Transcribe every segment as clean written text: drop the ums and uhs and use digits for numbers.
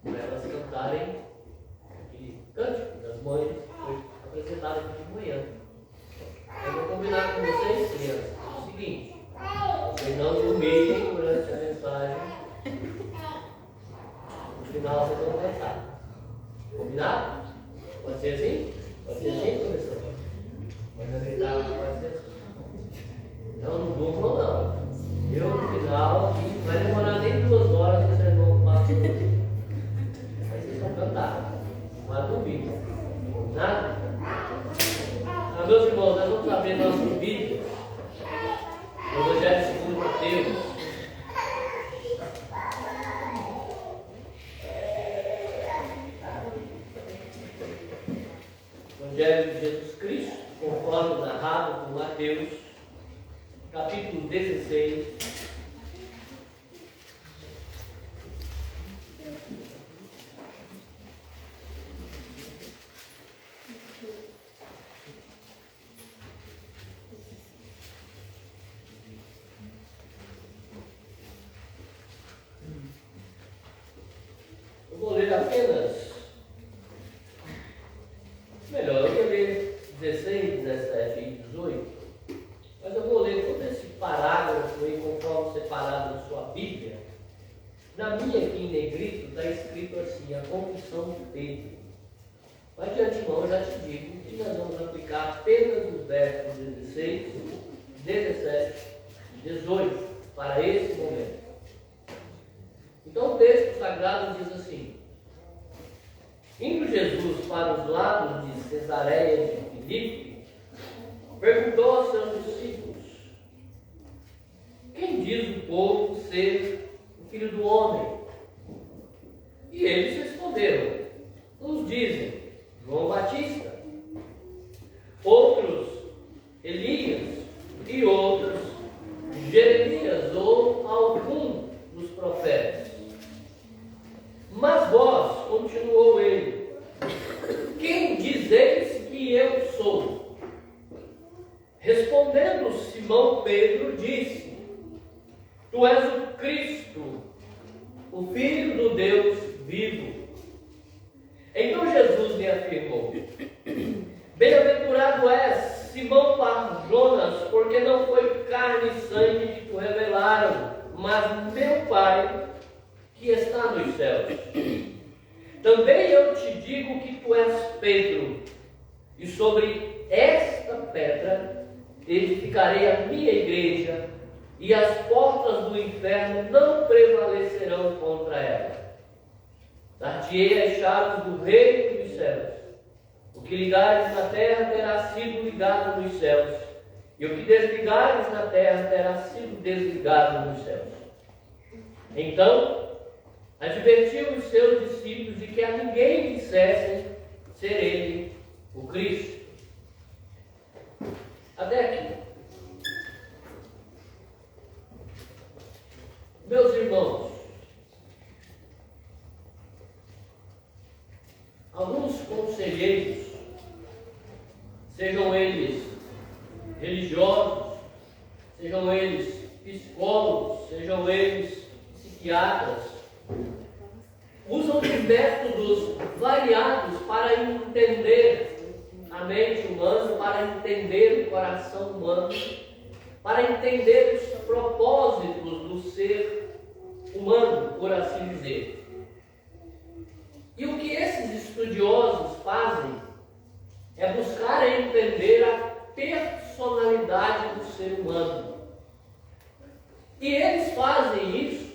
para elas cantarem aquele cântico das mães, foi apresentado aqui de manhã. Eu vou combinar com vocês, crianças, o seguinte: vocês não dormirem durante a mensagem, no final vocês vão cantar. Combinado? Pode ser assim? Pode ser assim, professor? Mas acreditar que pode ser assim. Então não durmam não. Eu no final aqui vai demorar nem 2 horas que vocês vão passar. Aí vocês vão cantar. Não vai dormir. Nada? Mas meus irmãos, nós vamos abrir nosso vídeo no Evangelho segundo Mateus. Evangelho de Jesus Cristo, conforme narrado por Mateus, capítulo 16. Eu vou ler apenas. Melhor, eu vou ler 16, 17 e 18, mas eu vou ler todo esse parágrafo aí conforme separado na sua Bíblia. Na minha aqui em negrito está escrito assim: a confissão de Pedro. Mas de antemão eu já te digo que nós vamos aplicar apenas os versos 16, 17 e 18 para esse momento. Então o texto sagrado diz assim: indo Jesus para os lados de Cesareia de Filipe, perguntou aos seus discípulos: quem diz o povo ser o Filho do Homem? E eles responderam: uns dizem João Batista, outros Elias, e outros Jeremias ou algum dos profetas. Mas vós, continuou ele, quem dizeis que eu sou? Respondendo Simão Pedro, disse: tu és o Cristo, o Filho do Deus vivo. Então Jesus lhe afirmou: bem-aventurado és, Simão Bar-Jonas, porque não foi carne e sangue que te revelaram, mas meu Pai que está nos céus. Também eu te digo que tu és Pedro, e sobre esta pedra edificarei a minha igreja, e as portas do inferno não prevalecerão contra ela. Dar-te-ei as chaves do reino dos céus. O que ligares na terra terá sido ligado nos céus, e o que desligares na terra terá sido desligado nos céus. Então advertiu os seus discípulos de que a ninguém dissessem ser ele o Cristo. Até aqui. Meus irmãos, alguns conselheiros, sejam eles religiosos, sejam eles psicólogos, sejam eles psiquiatras, usam de métodos variados para entender a mente humana, para entender o coração humano, para entender os propósitos do ser humano, por assim dizer. E o que esses estudiosos fazem é buscar entender a personalidade do ser humano. E eles fazem isso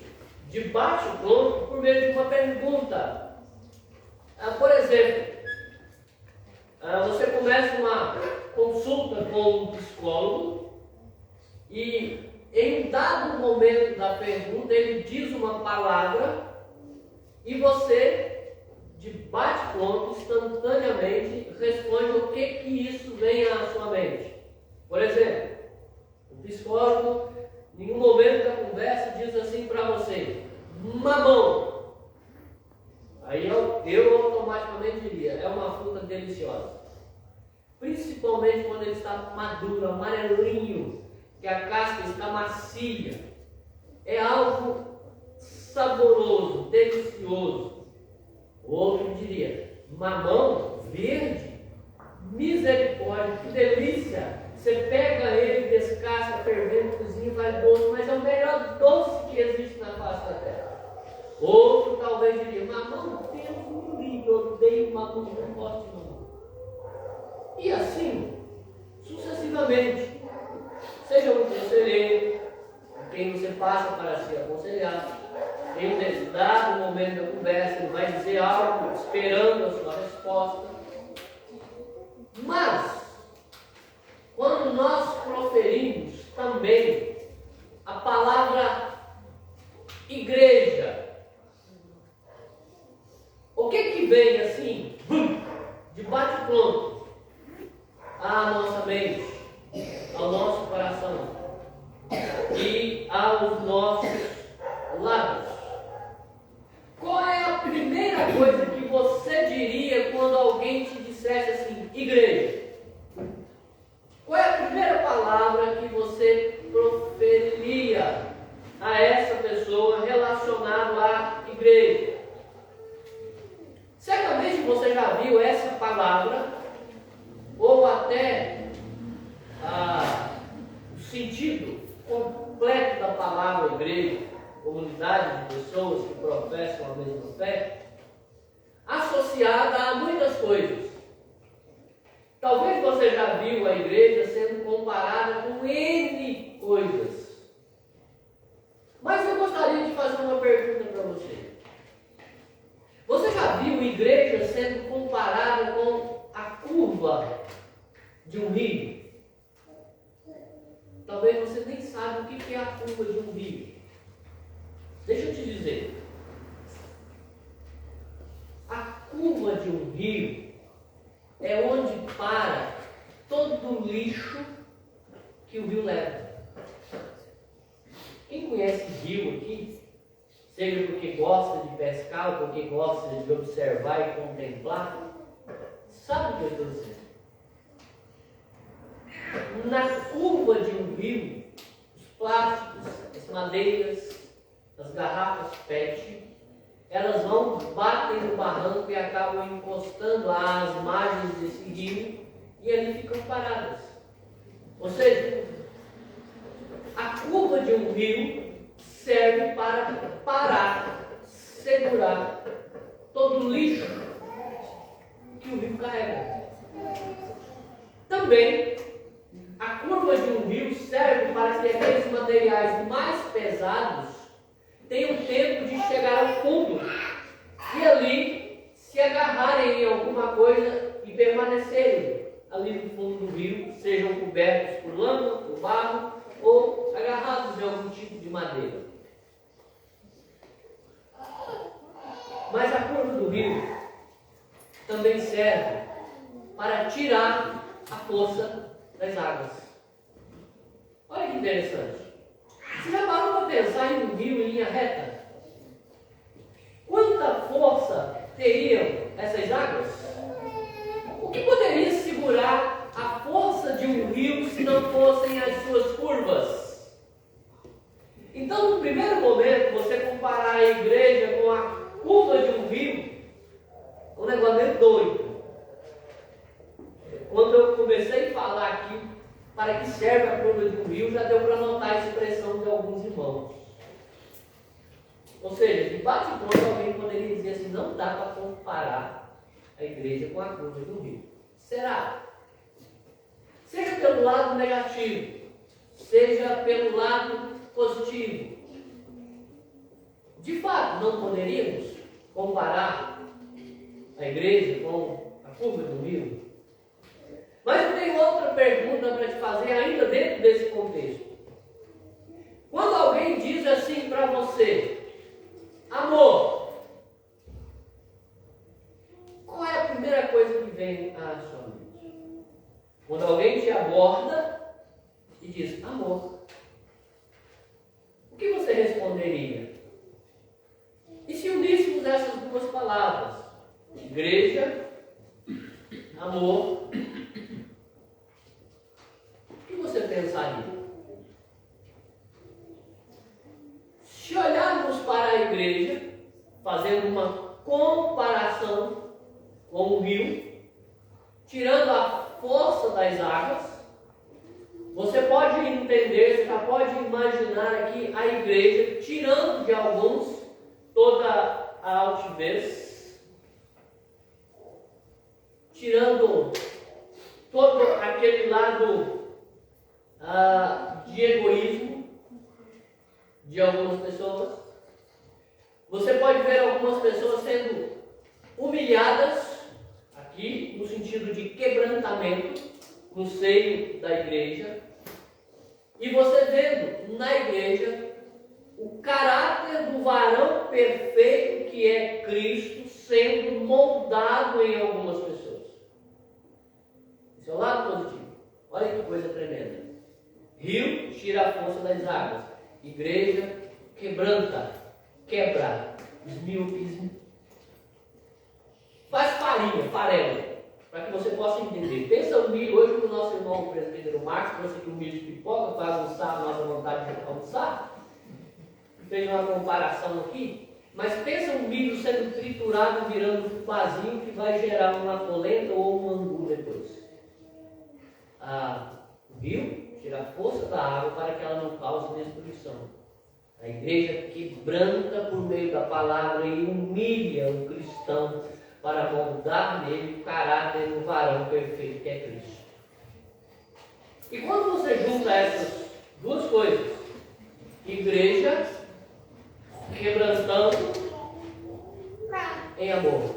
de bate-pronto por meio de uma pergunta. Por exemplo, você começa uma consulta com um psicólogo e em dado momento da pergunta ele diz uma palavra e você, de bate-pronto, instantaneamente responde o que isso vem à sua mente. Por exemplo, o psicólogo, em um momento da conversa, diz assim para você: mamão. Aí eu automaticamente diria: é uma fruta deliciosa. Principalmente quando ele está maduro, amarelinho, que a casca está macia. É algo saboroso, delicioso. Outro diria, mamão verde, misericórdia, que delícia. Você pega ele, descasca, fervendo, cozinha e faz doce, mas é o melhor doce que existe na face da terra. Outro talvez diria, mamão, Deus me livre, eu odeio mamão, não gosto de mamão. E assim, sucessivamente, seja um conselheiro, quem você passa para se aconselhar, em um dado momento da conversa, ele vai dizer algo, esperando a sua resposta. Mas, quando nós proferimos também a palavra igreja, o que vem assim, de bate-pronto, à nossa mente, ao nosso coração e aos nossos lábios? Qual é a primeira coisa que você diria quando alguém te dissesse assim, igreja? Qual é a primeira palavra que você proferiria a essa pessoa relacionada à igreja? Certamente você já viu essa palavra, ou até o sentido completo da palavra igreja, comunidade de pessoas que professam a mesma fé, associada a muitas coisas. Talvez você já viu a igreja sendo comparada com N coisas. Mas eu gostaria de fazer uma pergunta para você. Você já viu a igreja sendo comparada com a curva de um rio? Talvez você nem saiba o que é a curva de um rio. Deixa eu te dizer. A curva de um rio é onde para todo o lixo que o rio leva. Quem conhece rio aqui, seja porque gosta de pescar ou porque gosta de observar e contemplar, sabe o que eu estou dizendo? Na curva de um rio, os plásticos, as madeiras, as garrafas PET, elas vão, batem no barranco e acabam encostando às margens desse rio e ali ficam paradas. Ou seja, a curva de um rio serve para parar, segurar todo o lixo que o rio carrega. Também, a curva de um rio serve para que aqueles materiais mais pesados tenham tempo de chegar ao fundo e ali se agarrarem em alguma coisa e permanecerem ali no fundo do rio, sejam cobertos por lama, por barro ou agarrados em algum tipo de madeira. Mas a curva do rio também serve para tirar a força das águas. Olha que interessante. Você já parou para pensar em um rio em linha reta? Quanta força teriam essas águas? O que poderia segurar a força de um rio se não fossem as suas curvas? Então, no primeiro momento, você comparar a igreja com a curva de um rio, é um negócio meio doido. Quando eu comecei a falar aqui para que serve a curva de um rio, já deu para notar a expressão de alguns irmãos. Ou seja, de bate-pronto alguém poderia dizer assim, não dá para comparar a igreja com a curva do rio. Será? Seja pelo lado negativo, seja pelo lado positivo. De fato, não poderíamos comparar a igreja com a curva do rio? Mas eu tenho outra pergunta para te fazer ainda dentro desse contexto. Quando alguém diz assim para você, amor, qual é a primeira coisa que vem à sua mente? Quando alguém te aborda e diz, amor, o que você responderia? E se uníssemos essas duas palavras, igreja, amor, o que você pensaria? Se olharmos para a igreja, fazendo uma comparação com o rio, tirando a força das águas. Você pode entender, você já pode imaginar aqui a igreja tirando de alguns toda a altivez, tirando todo aquele lado de egoísmo de algumas pessoas. Você pode ver algumas pessoas sendo humilhadas aqui, no sentido de quebrantamento no seio da igreja, e você vendo na igreja o caráter do varão perfeito que é Cristo sendo moldado em algumas pessoas. Esse é o lado positivo. Olha que coisa tremenda. Rio tira a força das águas. Igreja quebranta, quebra, esmilque, faz farinha, farelo, para que você possa entender. Pensa o milho, hoje o nosso irmão o presbítero Marcos trouxe aqui um milho de pipoca para aguçar a nossa vontade de almoçar. Fez uma comparação aqui, mas pensa o milho sendo triturado, virando um fupazinho que vai gerar uma polenta ou um angu depois. O rio tira a força da água para que ela não cause destruição. A igreja quebranta por meio da palavra e humilha o cristão para moldar nele o caráter do varão perfeito que é Cristo. E quando você junta essas duas coisas, igreja quebrantando em amor.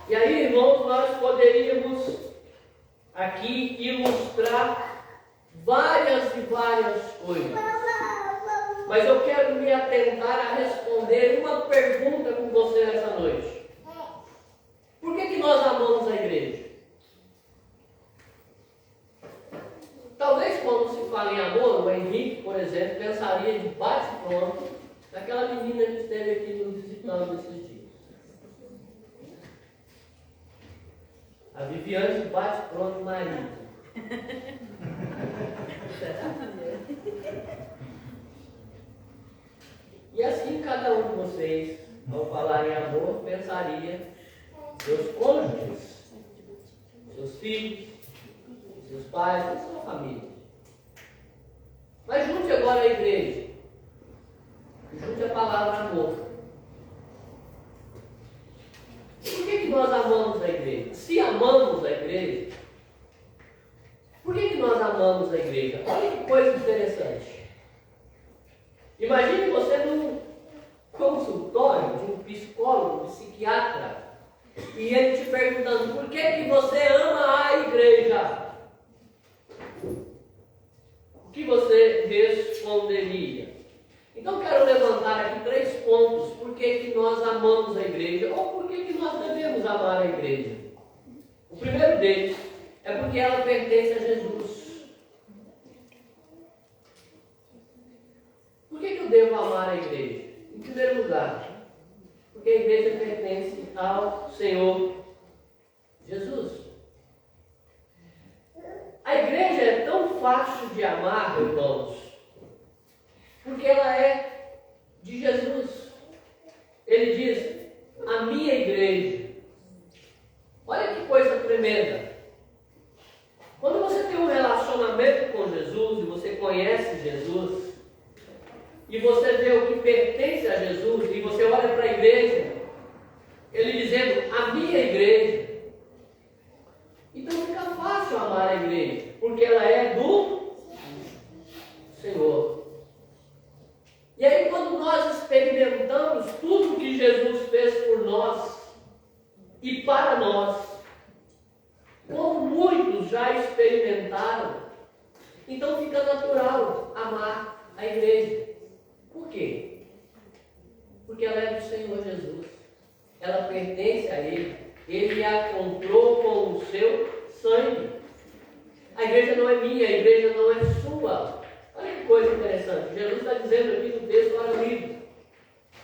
E aí, irmãos, nós poderíamos aqui ilustrar várias e várias coisas. Mas eu quero me atentar a responder uma pergunta com você nessa noite. Por que nós amamos a igreja? Talvez quando se fala em amor, o Henrique, por exemplo, pensaria de bate-pronto naquela menina que esteve aqui nos visitando esses dias. A Viviane bate-pronto marido. E assim cada um de vocês, ao falar em amor, pensaria seus cônjuges, seus filhos, seus pais, a sua família. Mas junte agora a igreja. Junte a palavra amor. Por que nós amamos a igreja? Se amamos a igreja, por que nós amamos a igreja? Olha que coisa interessante. Imagine você num consultório de um psicólogo, um psiquiatra, e ele te perguntando: por que você ama a igreja? O que você responderia? Então quero levantar aqui 3 pontos. Por que nós amamos a igreja? Ou por que nós devemos amar a igreja? O primeiro deles é porque ela pertence a Jesus. Por que eu devo amar a igreja? Em primeiro lugar, porque a igreja pertence ao Senhor Jesus. A igreja é tão fácil de amar, irmãos, porque ela é de Jesus. Ele diz: a minha igreja. Olha que coisa tremenda. Quando você tem um relacionamento com Jesus e você conhece Jesus, e você vê o que pertence a Jesus, e você olha para a igreja, ele dizendo: a minha igreja. Então fica fácil amar a igreja, porque ela é do Senhor. E aí, quando nós experimentamos tudo que Jesus fez por nós e para nós, como muitos já experimentaram, então fica natural amar a igreja. Por quê? Porque ela é do Senhor Jesus. Ela pertence a Ele. Ele a comprou com o seu sangue. A igreja não é minha, a igreja não é sua. Olha que coisa interessante. Jesus está dizendo aqui no texto, olha o livro: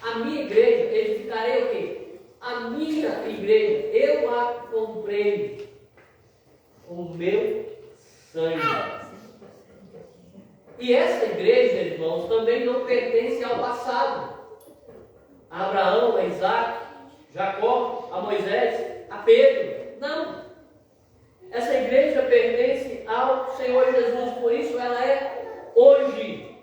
a minha igreja, edificarei o quê? A minha igreja, eu a comprei com o meu sangue. E essa igreja, irmãos, também não pertence ao passado. a Abraão, a Isaac, Jacó, a Moisés, a Pedro. Não. Essa igreja pertence ao Senhor Jesus, por isso ela é hoje.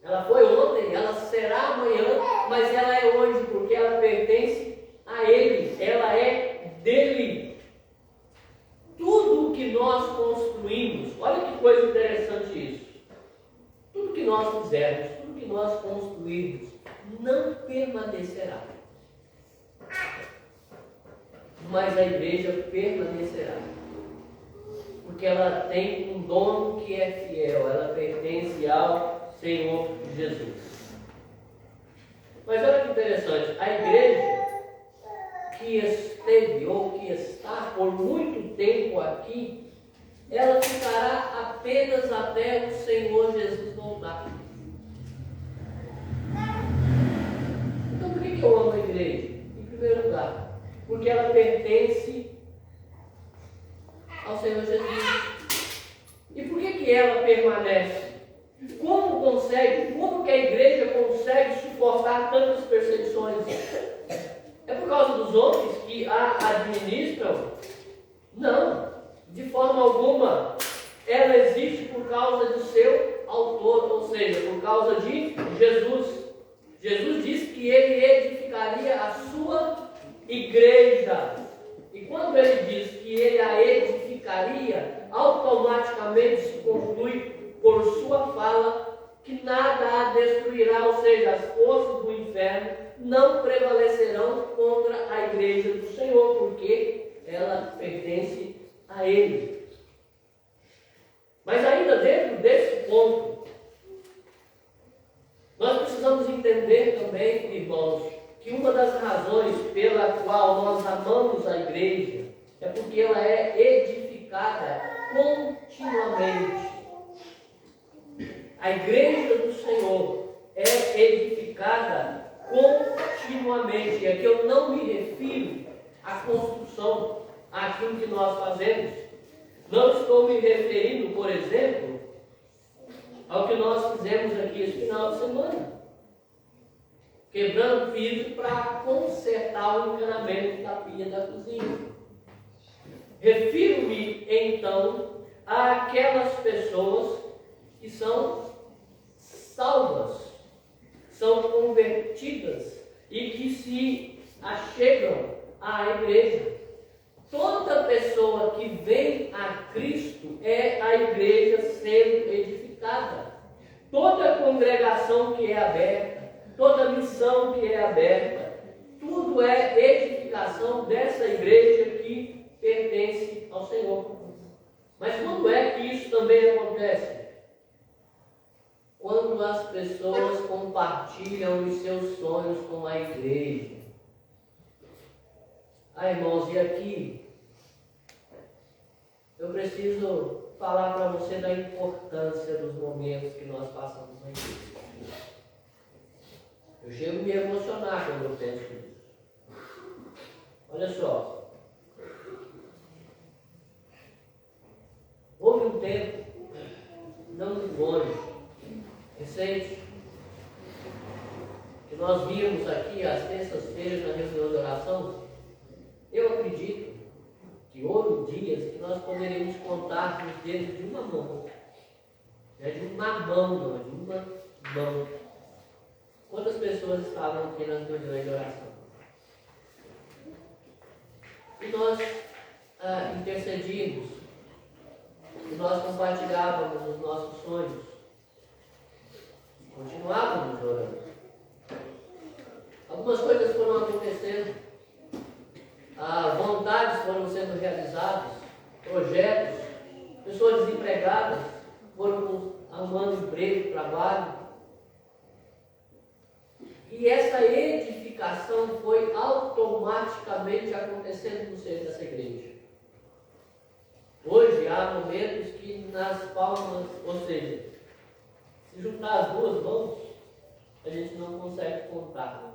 Ela foi ontem, ela será amanhã, mas ela é hoje, porque ela pertence a Ele, ela é dele. Tudo o que nós construímos, olha que coisa interessante isso. Tudo que nós fizermos, tudo que nós construirmos, não permanecerá. Mas a igreja permanecerá. Porque ela tem um dono que é fiel, ela pertence ao Senhor Jesus. Mas olha que interessante, a igreja que esteve ou que está por muito tempo aqui, ela ficará apenas até o Senhor Jesus voltar. Então por que eu amo a igreja? Em primeiro lugar, porque ela pertence ao Senhor Jesus. E por que ela permanece? Como que a igreja consegue suportar tantas perseguições? É por causa dos homens que a administram? Não, de forma alguma. Ela existe por causa de seu autor, ou seja, por causa de Jesus. Jesus disse que ele edificaria a sua igreja. E quando ele diz que ele a edificaria, automaticamente se conclui por sua fala que nada a destruirá, ou seja, as forças do inferno não prevalecerão contra a igreja do Senhor, porque ela pertence a Ele. Mas ainda dentro desse ponto, nós precisamos entender também, irmãos, que uma das razões pela qual nós amamos a igreja é porque ela é edificada continuamente. A igreja do Senhor é edificada continuamente. E aqui eu não me refiro à construção, àquilo que nós fazemos. Não estou me referindo, por exemplo, ao que nós fizemos aqui esse final de semana. Quebrando piso para consertar o encanamento da pia da cozinha. Refiro-me, então, àquelas pessoas que são salvas, são convertidas e que se achegam à igreja. Toda pessoa que vem a Cristo é a igreja sendo edificada. Toda congregação que é aberta, toda missão que é aberta, tudo é edificação dessa igreja que pertence ao Senhor. Mas quando é que isso também acontece? Quando as pessoas compartilham os seus sonhos com a igreja. Irmãos, e aqui eu preciso falar para você da importância dos momentos que nós passamos na igreja. Eu chego a me emocionar quando eu penso nisso. Olha só. Houve um tempo, não muito longe, recente, que nós vimos aqui às terças-feiras na reunião de oração. Eu acredito que houve dias que nós poderíamos contar nos dedos de uma mão. Não é de uma mão, não, é de uma mão. Quantas pessoas estavam aqui nas reuniões de oração? E nós intercedíamos, e nós compartilhávamos os nossos sonhos. Continuávamos orando. Algumas coisas foram acontecendo, vontades foram sendo realizadas, projetos, pessoas desempregadas foram arrumando emprego, trabalho. E essa edificação foi automaticamente acontecendo no seio dessa igreja. Hoje há momentos que nas palmas, ou seja, se juntar as duas mãos, a gente não consegue contar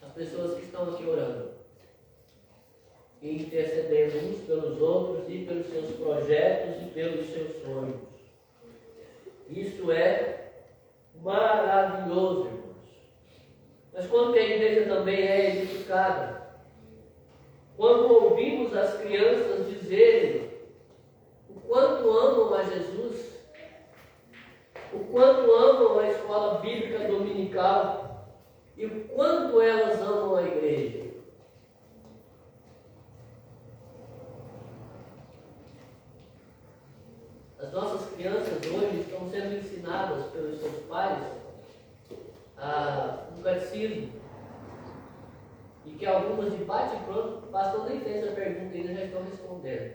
as pessoas que estão aqui orando e intercedendo uns pelos outros e pelos seus projetos e pelos seus sonhos. Isso é maravilhoso, irmãos. mas quando que a igreja também é edificada? Quando ouvimos as crianças dizerem o quanto amam a Jesus, o quanto amam a escola bíblica dominical e o quanto elas amam a igreja. As nossas crianças hoje estão sendo ensinadas pelos seus pais um catecismo, e que algumas de bate e pronto, o pastor nem fez a pergunta e eles já estão respondendo.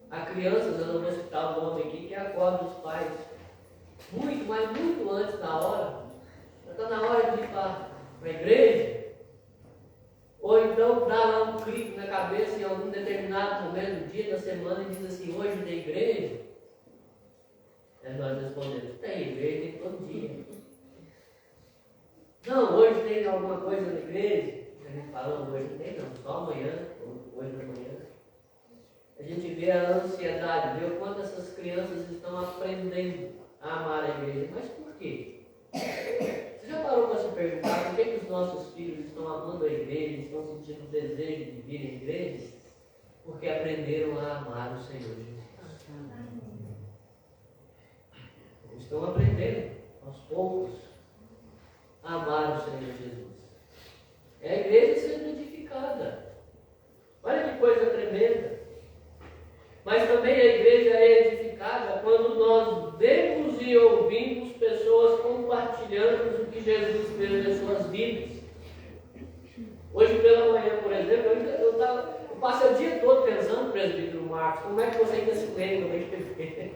Há crianças, eu não vou citar o nome aqui, que acordam os pais muito, mas muito antes da hora. Já está na hora de ir para a igreja. Ou então dá lá um clique na cabeça em algum determinado momento do dia da semana e diz assim, hoje tem igreja? Aí nós respondemos, tem igreja, tem todo dia. Não, hoje tem alguma coisa na igreja? A gente fala, hoje não tem não, só amanhã, hoje da manhã. A gente vê a ansiedade, vê o quanto essas crianças estão aprendendo a amar a igreja. Mas por quê? Você já parou para se perguntar por que os nossos filhos estão amando a igreja, estão sentindo o desejo de vir à igreja? Porque aprenderam a amar o Senhor Jesus. Estão aprendendo, aos poucos, a amar o Senhor Jesus. É a igreja sendo edificada. Olha que coisa tremenda. Mas também a igreja é edificada quando nós vemos e ouvimos pessoas compartilhando o que Jesus fez nas suas vidas. Hoje pela manhã, por exemplo, eu passei o dia todo pensando, presbítero Marcos, como é que você ainda se lembra do IPP?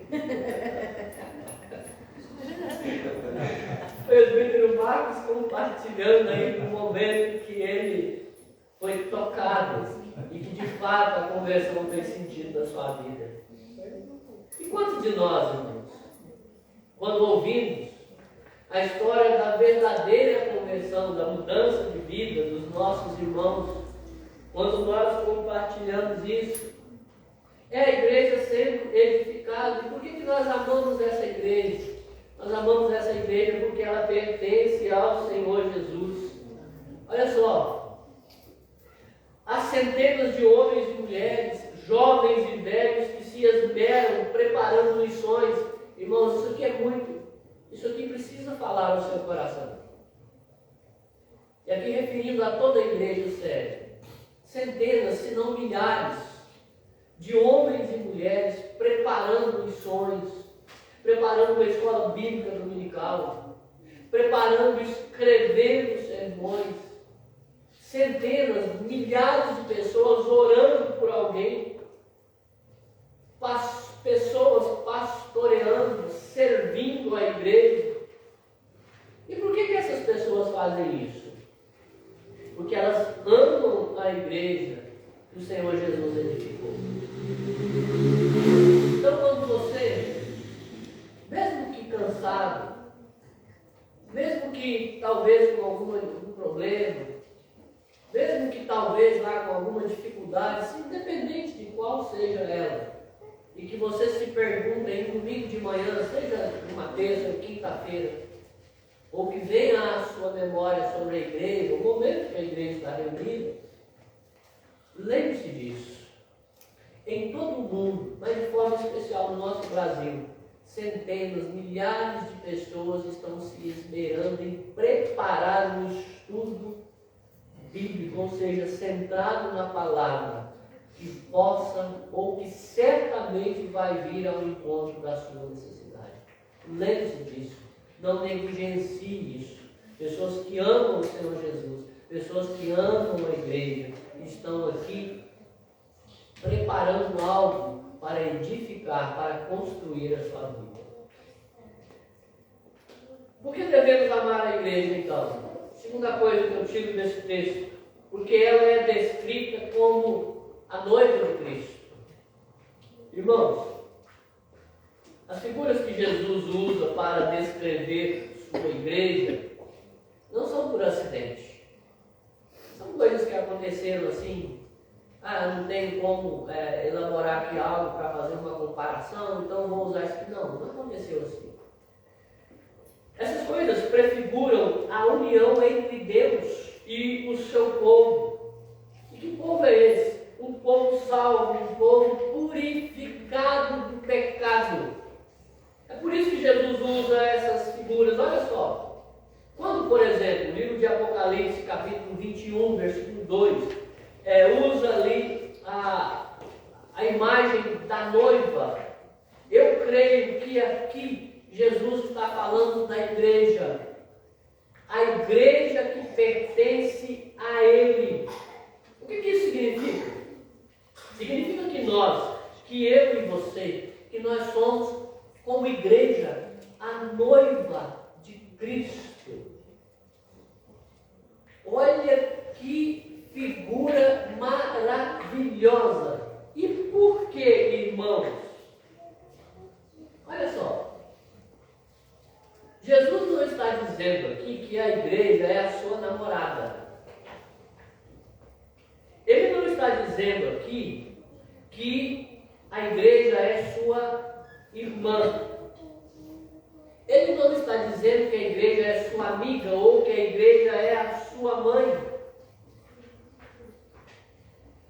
O presbítero Marcos compartilhando aí no momento que ele foi tocado e que de fato a conversão fez sentido na sua vida. E quantos de nós, irmãos, quando ouvimos a história da verdadeira conversão, da mudança de vida dos nossos irmãos, quando nós compartilhamos isso, é a igreja sendo edificada. E por que nós amamos essa igreja? Nós amamos essa igreja porque ela pertence ao Senhor Jesus. Olha só, há centenas de homens e mulheres, jovens e velhos que se esmeram preparando lições. Irmãos, isso aqui é muito. Isso aqui precisa falar ao seu coração. E aqui referindo a toda a igreja séria. Centenas, se não milhares, de homens e mulheres preparando lições, preparando uma escola bíblica dominical, preparando, escrevendo sermões. Centenas, milhares de pessoas orando por alguém, pessoas pastoreando, servindo a igreja. E por que essas pessoas fazem isso? Porque elas amam a igreja que o Senhor Jesus edificou. Então, quando você, mesmo que cansado, mesmo que talvez com algum problema, mesmo que talvez lá com alguma dificuldade, independente de qual seja ela, e que você se pergunta em um domingo de manhã, seja uma terça ou quinta-feira, ou que venha à sua memória sobre a igreja, o momento que a igreja está reunida, lembre-se disso. Em todo o mundo, mas de forma especial no nosso Brasil, centenas, milhares de pessoas estão se esmerando em preparar um estudo bíblico, ou seja, centrado na palavra, que possa ou que certamente vai vir ao encontro da sua necessidade. Lembre-se disso, não negligencie isso. Pessoas que amam o Senhor Jesus, pessoas que amam a igreja, estão aqui preparando algo para edificar, para construir a sua vida. Por que devemos amar a igreja então? Segunda coisa que eu tiro desse texto, porque ela é descrita como a noiva de Cristo. Irmãos, as figuras que Jesus usa para descrever sua igreja não são por acidente. São coisas que aconteceram assim. Não tenho como elaborar aqui algo para fazer uma comparação, então vou usar isso aqui. Não aconteceu assim. Essas coisas prefiguram a união entre Deus e o seu povo. E que povo é esse? Um povo salvo, um povo purificado do pecado. É por isso que Jesus usa essas figuras. Olha só. Quando, por exemplo, o livro de Apocalipse, capítulo 21, versículo 2, usa ali a imagem da noiva, eu creio que aqui Jesus está falando da igreja. A igreja que pertence a Ele. O que isso significa? Significa que eu e você, que nós somos, como igreja, a noiva de Cristo. Olha que figura maravilhosa. E por que, irmãos? Olha só. Jesus não está dizendo aqui que a igreja é a sua namorada. Ele não está dizendo aqui que a igreja é sua irmã. Ele não está dizendo que a igreja é sua amiga ou que a igreja é a sua mãe.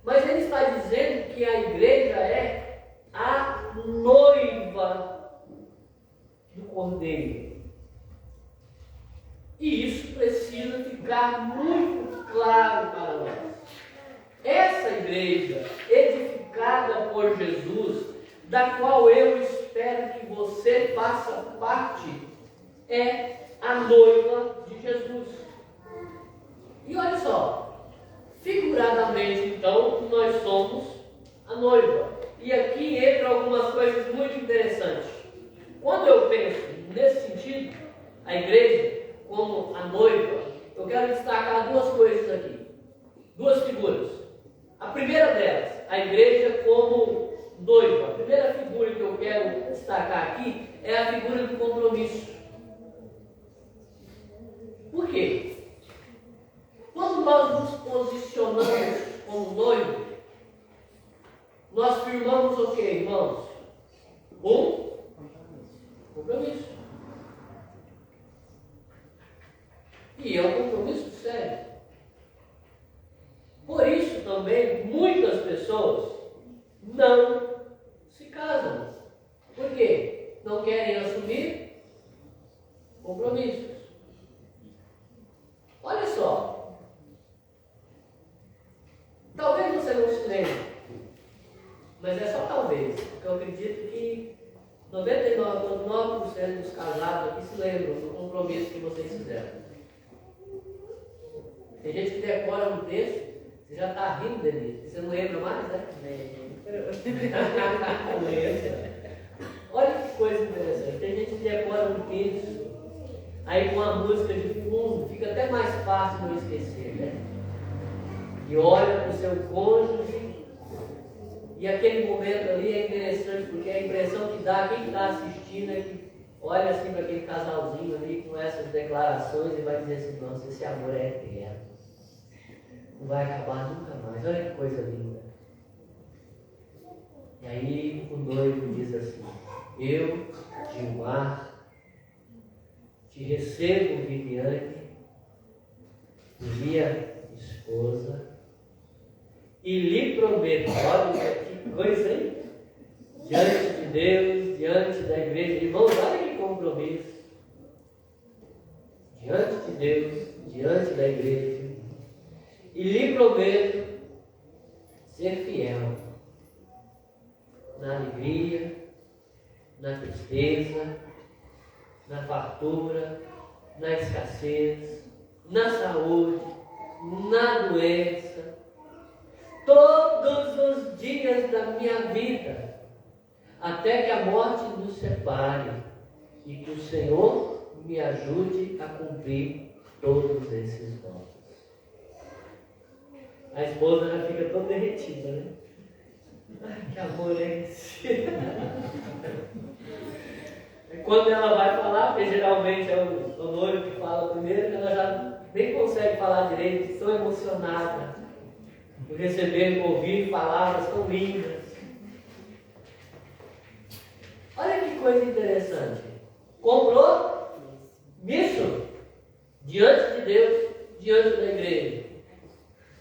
Mas ele está dizendo que a igreja é a noiva do Cordeiro. E isso precisa ficar muito claro para nós. Essa igreja edificada por Jesus, da qual eu espero que você faça parte, é a noiva de Jesus. E olha só, figuradamente então, nós somos a noiva. E aqui entra algumas coisas muito interessantes. Quando eu penso nesse sentido, a igreja como a noiva, eu quero destacar duas coisas aqui. Duas figuras. A primeira delas, a igreja como noiva. A primeira figura que eu quero destacar aqui é a figura do compromisso. Por quê? Quando nós nos posicionamos como noivo, nós firmamos o quê, irmãos? Um compromisso. E é um compromisso sério. Por isso também muitas pessoas não se casam. Por quê? Não querem assumir compromissos. Olha só. Talvez você não se lembre, mas é só talvez, porque eu acredito que 99% dos casados aqui se lembram do compromisso que vocês fizeram. Tem gente que decora um texto, você já está rindo dele, você não lembra mais, né? Olha que coisa interessante. Tem gente que decora um texto, aí com a música de fundo, fica até mais fácil não esquecer, né? E olha para o seu cônjuge, e aquele momento ali é interessante, porque a impressão que dá, quem está assistindo é que olha assim para aquele casalzinho ali com essas declarações e vai dizer assim: nossa, esse amor é eterno. Não vai acabar nunca mais. Olha que coisa linda. E aí o noivo diz assim: eu, Gilmar, te recebo, Viviane, minha esposa, e lhe prometo, olha que coisa, hein? Diante de Deus, diante da igreja, irmãos, olha que compromisso. Diante de Deus, diante da igreja, e lhe prometo ser fiel na alegria, na tristeza, na fartura, na escassez, na saúde, na doença, todos os dias da minha vida, até que a morte nos separe e que o Senhor me ajude a cumprir todos esses votos. A esposa já fica toda derretida, né? Ai, que amor é esse? Quando ela vai falar, porque geralmente é o noivo que fala primeiro, ela já nem consegue falar direito, tão emocionada por receber, ouvir palavras tão lindas. Olha que coisa interessante. Comprou Isso diante de Deus, diante da igreja.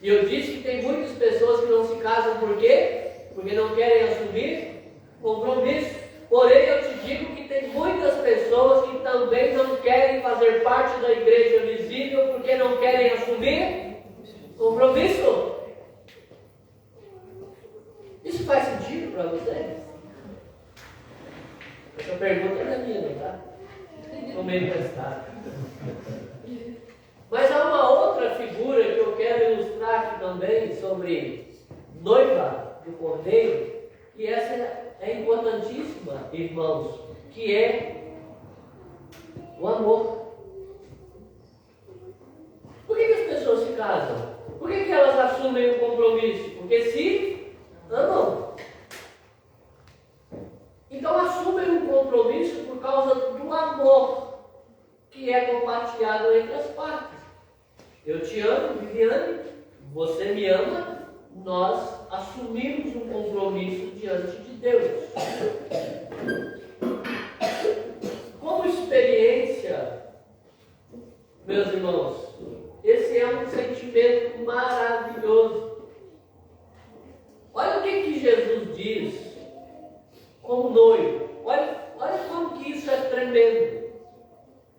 E eu disse que tem muitas pessoas que não se casam por quê? Porque não querem assumir compromisso. Porém, eu te digo que tem muitas pessoas que também não querem fazer parte da igreja visível porque não querem assumir compromisso. Isso faz sentido para vocês? Essa pergunta não é minha, tá? Estou meio emprestado. Mas há uma outra figura que eu quero ilustrar aqui também sobre noiva do Cordeiro, que essa é importantíssima, irmãos, que é o amor. Por que as pessoas se casam? Por que elas assumem um compromisso? Porque se amam. Então assumem um compromisso por causa do amor que é compartilhado entre as partes. Eu te amo, Viviane, você me ama, nós assumimos um compromisso diante de Deus. Como experiência, meus irmãos, esse é um sentimento maravilhoso. Olha o que Jesus diz como noivo. Olha como que isso é tremendo.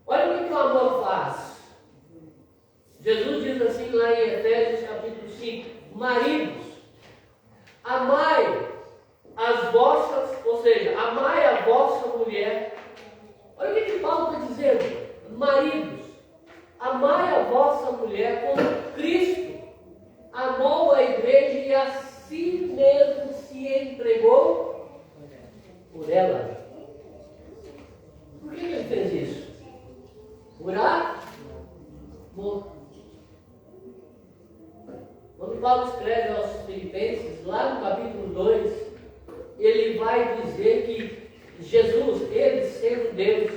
Olha o que o amor faz. Jesus diz assim lá em Efésios capítulo 5, maridos, amai as vossas, ou seja, amai a vossa mulher. Olha o que Paulo está dizendo. Maridos, amai a vossa mulher como Cristo amou a igreja e a si mesmo se entregou por ela. Por que ele fez isso? Por amor. Quando Paulo escreve aos Filipenses, lá no capítulo 2, ele vai dizer que Jesus, ele sendo Deus,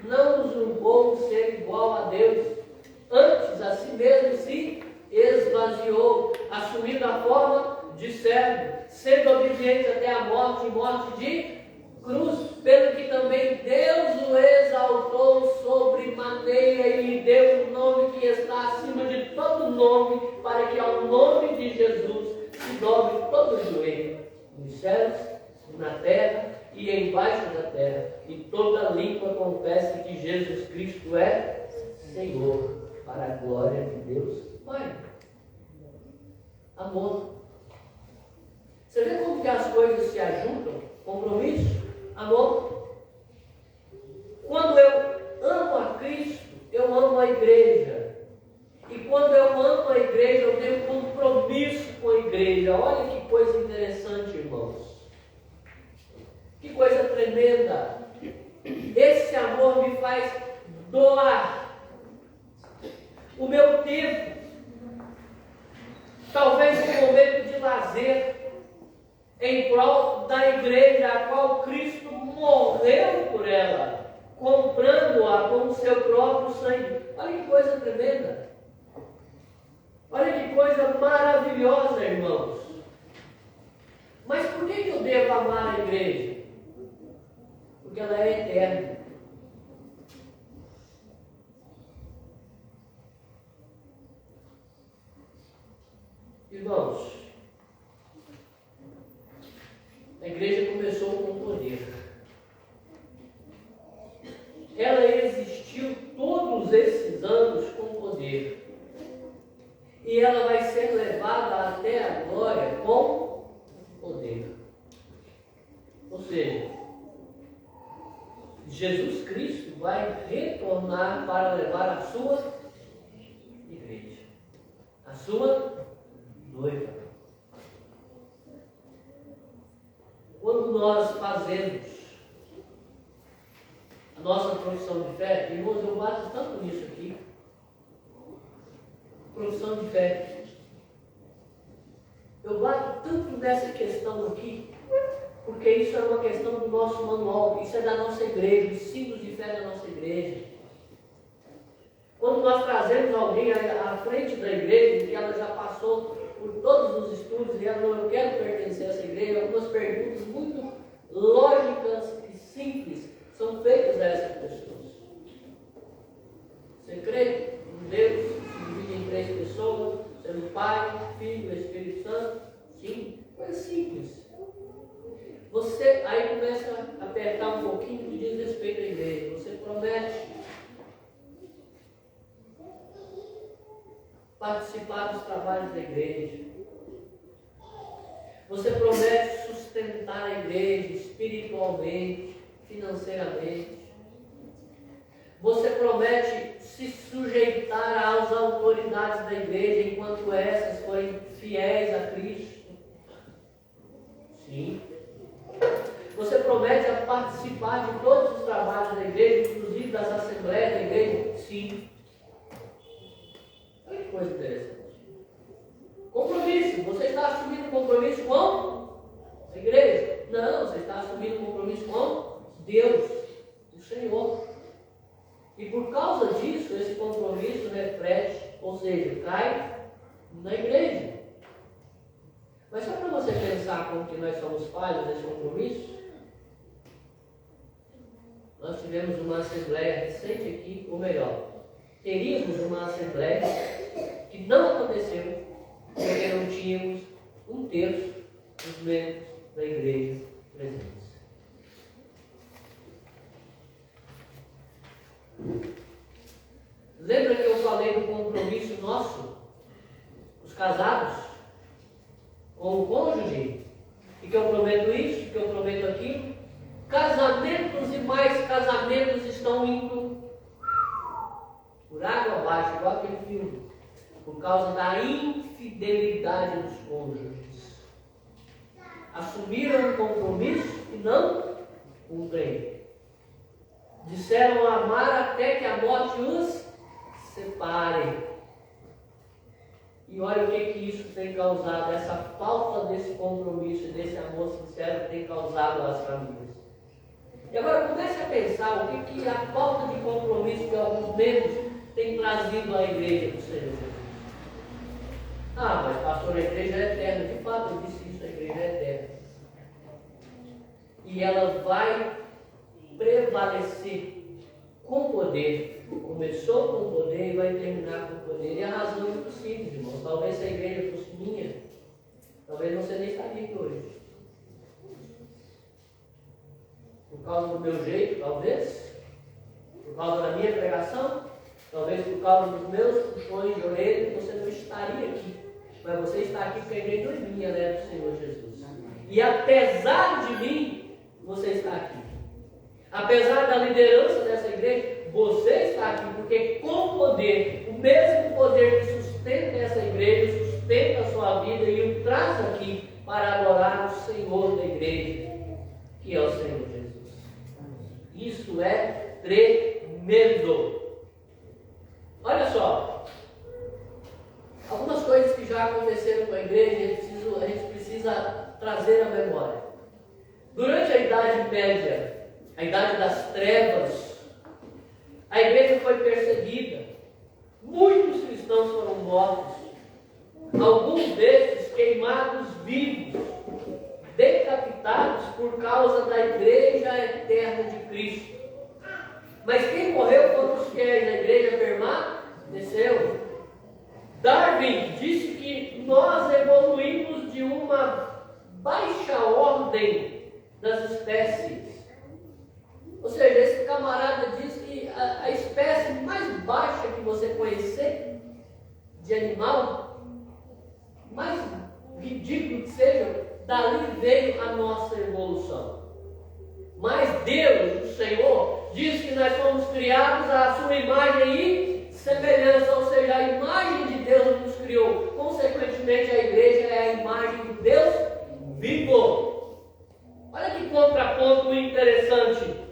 não usurpou o ser igual a Deus, antes a si mesmo se esvaziou, assumindo a forma de servo, sendo obediente até a morte, morte de cruz, pelo que também Deus o exaltou sobremaneira e lhe deu o nome que está acima de todo nome, para que ao nome de Jesus se dobre todo o joelho, nos céus, na terra e embaixo da terra, e toda língua confesse que Jesus Cristo é Senhor, para a glória de Deus Pai. Amor. Você vê como que as coisas se ajuntam? Compromisso, amor. Quando eu amo a Cristo, eu amo a igreja. E quando eu amo a igreja, eu tenho compromisso com a igreja. Olha que coisa interessante, irmãos. Que coisa tremenda. Esse amor me faz doar o meu tempo, talvez um momento de lazer, em prol da igreja a qual Cristo morreu por ela, comprando-a com o seu próprio sangue. Olha que coisa tremenda. Olha que coisa maravilhosa, irmãos. Mas por que eu devo amar a igreja? Porque ela é eterna. Irmãos, a igreja começou com poder. Ela existiu todos esses anos com poder. E ela vai ser levada até a glória com poder. Ou seja, Jesus Cristo vai retornar para levar a sua igreja, a sua noiva. Quando nós fazemos a nossa profissão de fé, irmãos, eu bato tanto nisso aqui. Profissão de fé. Eu bato tanto nessa questão aqui, porque isso é uma questão do nosso manual, isso é da nossa igreja, os símbolos de fé da nossa igreja. Quando nós trazemos alguém à frente da igreja, que ela já passou por todos os estudos e ela não, eu quero pertencer a essa igreja, algumas perguntas muito lógicas e simples são feitas a essas pessoas. Você crê em Deus, se divide em 3 pessoas, sendo Pai, Filho e Espírito Santo? Sim, coisa simples. Você aí começa a apertar um pouquinho que diz respeito à igreja. Você promete participar dos trabalhos da igreja. Você promete sustentar a igreja espiritualmente, financeiramente. Você promete se sujeitar às autoridades da igreja enquanto essas forem fiéis a Cristo. Sim. Você promete a participar de todos os trabalhos da igreja, inclusive das assembleias da igreja? Sim. Olha que coisa interessante. Compromisso. Você está assumindo compromisso com a igreja? Não, você está assumindo compromisso com Deus, o Senhor. E por causa disso, esse compromisso reflete, ou seja, cai na igreja. Mas só para você pensar como que nós somos falhos desse compromisso, nós tivemos uma assembleia recente aqui, ou melhor, teríamos uma assembleia que não aconteceu porque não tínhamos 1/3 dos membros da igreja presentes. Lembra que eu falei do compromisso nosso, os casados, com o cônjuge, e que eu prometo isso, que eu prometo aquilo? Casamentos e mais casamentos estão indo por água abaixo, igual aquele filme, por causa da infidelidade dos cônjuges. Assumiram um compromisso e não cumprem. Disseram amar até que a morte os separe. E olha o que isso tem causado, essa falta desse compromisso e desse amor sincero tem causado às famílias. E agora comece a pensar o que a falta de compromisso de alguns membros tem trazido à igreja do Senhor Jesus. Ah, mas pastor, a igreja é eterna. De fato, eu disse isso, a igreja é eterna. E ela vai prevalecer com poder. Começou com poder e vai terminar com poder. E a razão é muito simples, irmãos. Talvez se a igreja fosse minha, talvez você nem estaria aqui hoje. Por causa do meu jeito, talvez. Por causa da minha pregação. Talvez por causa dos meus puxões de orelha, você não estaria aqui. Mas você está aqui porque a igreja não é minha, né, do Senhor Jesus. E apesar de mim, você está aqui. Apesar da liderança dessa igreja, você está aqui porque com poder, o mesmo poder que sustenta essa igreja, sustenta a sua vida e o traz aqui para adorar o Senhor da igreja, que é o Senhor Jesus. Isso é tremendo. Olha só, algumas coisas que já aconteceram com a igreja, a gente precisa trazer à memória. Durante a Idade Média, a Idade das Trevas, a igreja foi perseguida. Muitos cristãos foram mortos. Alguns desses queimados vivos, decapitados por causa da igreja eterna de Cristo. Mas quem morreu foram os fiéis da igreja permaneceu. Darwin disse que nós evoluímos de uma baixa ordem das espécies. Ou seja, esse camarada diz que a espécie mais baixa que você conhecer de animal, mais ridículo que seja, dali veio a nossa evolução. Mas Deus, o Senhor, diz que nós fomos criados à sua imagem e semelhança, ou seja, a imagem de Deus nos criou. Consequentemente, a igreja é a imagem de Deus vivo. Olha que contraponto interessante.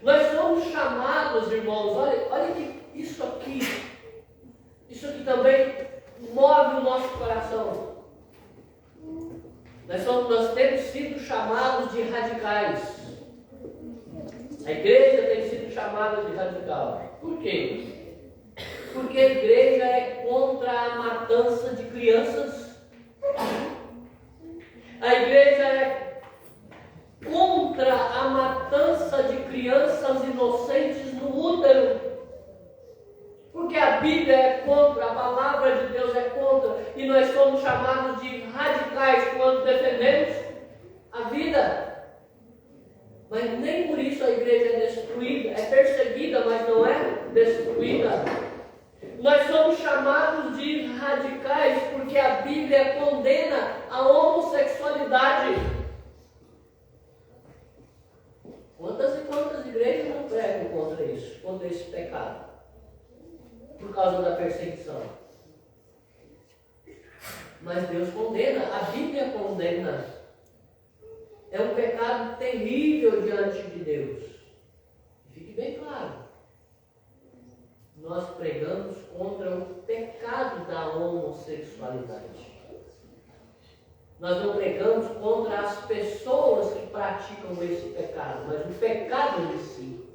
Nós somos chamados, irmãos, olha que isso aqui também move o nosso coração. Nós temos sido chamados de radicais. A igreja tem sido chamada de radical. Por quê? Porque a igreja é contra a matança de crianças. A igreja é contra a matança de crianças inocentes no útero. Bíblia é contra, a palavra de Deus é contra, e nós somos chamados de radicais quando defendemos a vida. Mas nem por isso a igreja é destruída, é perseguida, mas não é destruída. Nós somos chamados de radicais porque a Bíblia condena a homossexualidade. Quantas e quantas igrejas não pregam contra isso, contra esse pecado, por causa da perseguição? Mas Deus condena, a Bíblia condena. É um pecado terrível diante de Deus. Fique bem claro. Nós pregamos contra o pecado da homossexualidade. Nós não pregamos contra as pessoas que praticam esse pecado, mas o pecado em si.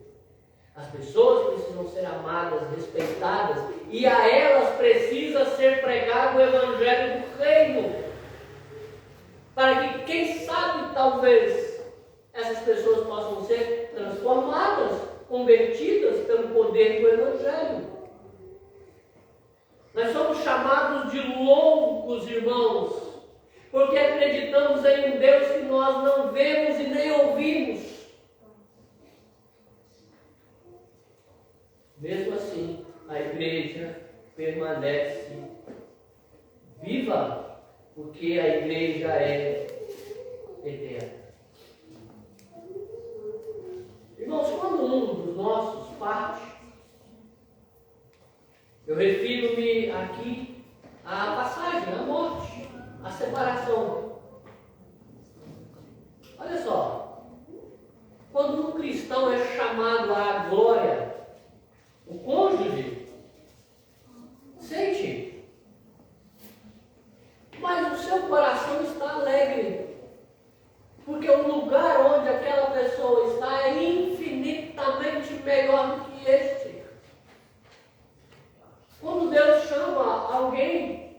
As pessoas precisam ser amadas, respeitadas, e a elas precisa ser pregado o Evangelho do Reino. Para que, quem sabe, talvez, essas pessoas possam ser transformadas, convertidas pelo poder do Evangelho. Nós somos chamados de loucos, irmãos, porque acreditamos em um Deus que nós não vemos e nem ouvimos. Mesmo assim, a igreja permanece viva, porque a igreja é eterna. Irmãos, quando um dos nossos parte, eu refiro-me aqui à passagem, à morte, à separação. Olha só, quando um cristão é chamado à glória, o cônjuge sente, mas o seu coração está alegre, porque o lugar onde aquela pessoa está é infinitamente melhor do que este. Quando Deus chama alguém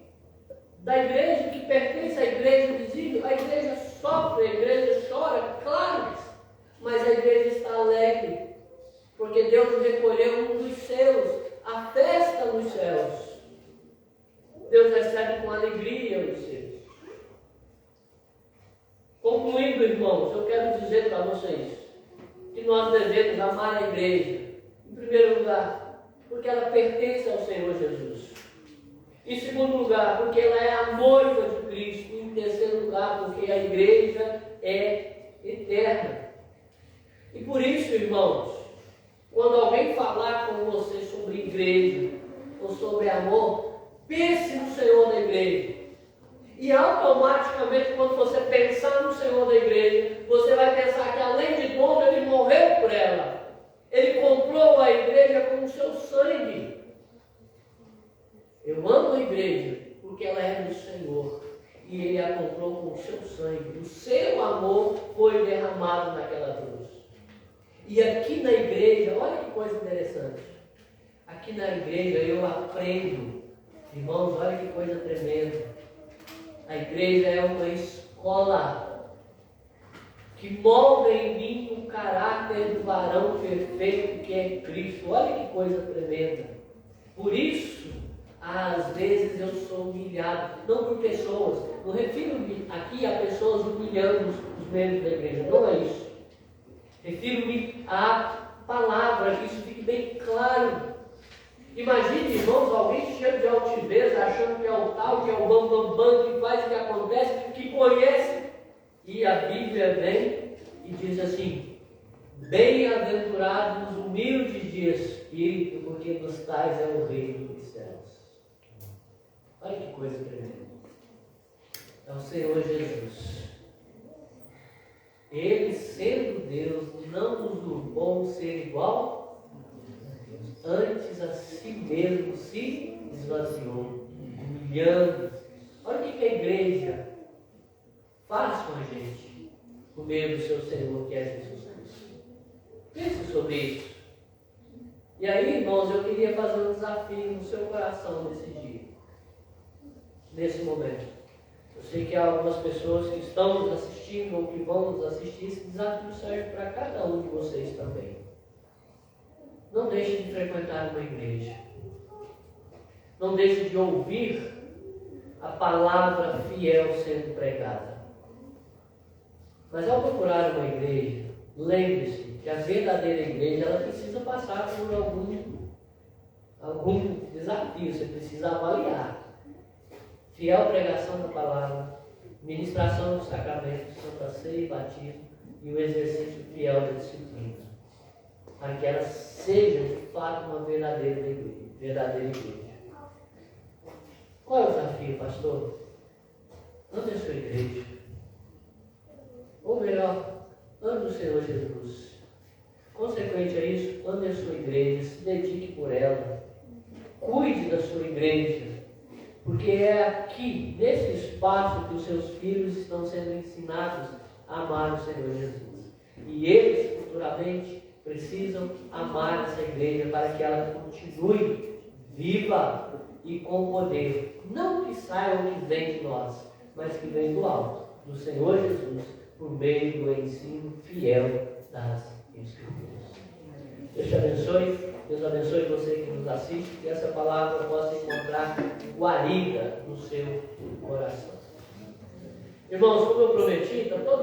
da igreja, que pertence à igreja visível, a igreja sofre, a igreja chora, claro, mas a igreja está alegre, porque Deus recolheu um dos seus, a festa nos céus. Deus recebe com alegria os seus. Concluindo, irmãos, eu quero dizer para vocês que nós devemos amar a igreja, em primeiro lugar, porque ela pertence ao Senhor Jesus. Em segundo lugar, porque ela é a noiva de Cristo. Em terceiro lugar, porque a igreja é eterna. E por isso, irmãos, quando alguém falar com você sobre igreja ou sobre amor, pense no Senhor da igreja. E automaticamente, quando você pensar no Senhor da igreja, você vai pensar que além de tudo, Ele morreu por ela. Ele comprou a igreja com o seu sangue. Eu amo a igreja porque ela é do Senhor. E Ele a comprou com o seu sangue. O seu amor foi derramado naquela cruz. E aqui na igreja, olha que coisa interessante. Aqui na igreja eu aprendo. Irmãos, olha que coisa tremenda. A igreja é uma escola que molda em mim o caráter do varão perfeito que é Cristo. Olha que coisa tremenda. Por isso, às vezes eu sou humilhado, não por pessoas, não refiro-me aqui a pessoas humilhando os membros da igreja, não é isso. Refiro-me à palavra, que isso fique bem claro. Imagine, irmãos, alguém cheio de altivez, achando que é o tal, que é o bambambam, que faz o que acontece, que conhece. E a Bíblia vem e diz assim: bem-aventurados os humildes de espírito, porque dos tais é o reino dos céus. Olha que coisa tremenda. É o Senhor Jesus. Ele, sendo Deus, não usurpou o ser igual, antes a si mesmo se esvaziou, humilhando. Olha o que a igreja faz com a gente, por meio do seu Senhor, que é Jesus Cristo. Pense sobre isso. E aí, irmãos, eu queria fazer um desafio no seu coração nesse dia, nesse momento. Eu sei que há algumas pessoas que estão nos assistindo ou que vão nos assistir. Esse desafio serve para cada um de vocês também. Não deixe de frequentar uma igreja. não deixe de ouvir a palavra fiel sendo pregada. Mas ao procurar uma igreja, lembre-se que a verdadeira igreja ela precisa passar por algum desafio, você precisa avaliar. Fiel pregação da palavra, ministração dos sacramentos, Santa Ceia e batismo e o exercício fiel da disciplina, para que ela seja de fato uma verdadeira igreja. Qual é o desafio, pastor? Ame a sua igreja. Ou melhor, ame o Senhor Jesus. Consequente a isso, ame a sua igreja, se dedique por ela. Cuide da sua igreja. Porque é aqui, nesse espaço, que os seus filhos estão sendo ensinados a amar o Senhor Jesus. E eles, futuramente, precisam amar essa igreja para que ela continue viva e com poder. Não que saia o que vem de nós, mas que vem do alto, do Senhor Jesus, por meio do ensino fiel das Escrituras. Deus te abençoe. Deus abençoe você que nos assiste, que essa palavra possa encontrar guarida no seu coração. Irmãos, como eu prometi, está todo